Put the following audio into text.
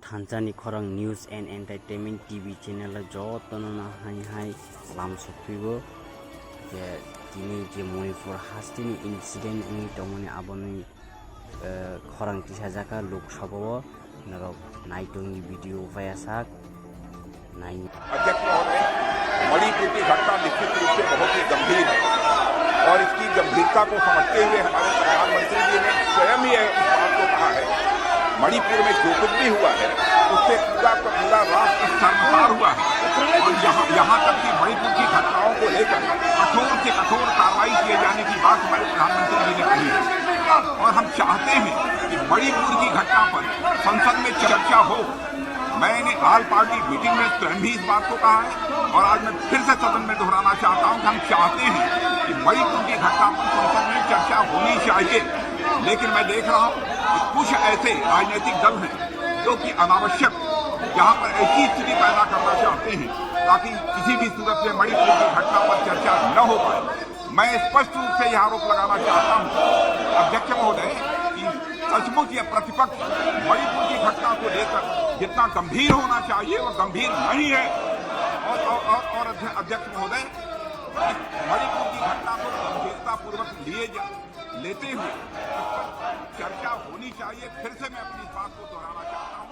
THANSANI KHORANG News and Entertainment TV channel jotono na hai lam sokpibo je tini je Manipur hastini incident ni tomoni aboni khorang tisakha lok sabha narok naitoni video via sak nai अध्यक्ष महोदय, मणिपुर की घटना निश्चित रूप से बहुत ही गंभीर है और इसकी गंभीरता को समझते हुए हमारे प्रधानमंत्री जी ने स्वयं ही इस बात को कहा है। मणिपुर में जो कुछ भी हुआ है उससे पूरा राष्ट्र शर्मसार हुआ है और यहाँ तक कि मणिपुर की घटनाओं को लेकर कठोर से कठोर कार्रवाई किए जाने की बात हमारे प्रधानमंत्री जी ने कही है और हम चाहते हैं कि मणिपुर की घटना पर संसद में चर्चा हो। मैंने ऑल पार्टी मीटिंग में स्वयं भी इस बात को कहा है और आज मैं फिर से सदन में दोहराना चाहता हूं कि हम चाहते हैं कि मणिपुर की घटना पर संसद में चर्चा होनी चाहिए। लेकिन मैं देख रहा हूं कि कुछ ऐसे राजनीतिक दल हैं जो कि अनावश्यक यहाँ पर ऐसी स्थिति पैदा करना चाहते हैं ताकि किसी भी सूरत में मणिपुर की घटना पर चर्चा न हो पाए। मैं स्पष्ट रूप से यह आरोप लगाना चाहता हूं अध्यक्ष महोदय कि सचमुच यह प्रतिपक्ष मणिपुर की घटना को लेकर जितना गंभीर होना चाहिए वह गंभीर नहीं है और अध्यक्ष महोदय मणिपुर की घटना को गंभीरतापूर्वक लेते हुए चर्चा होनी चाहिए। फिर से मैं अपनी बात को दोहराना चाहता हूं।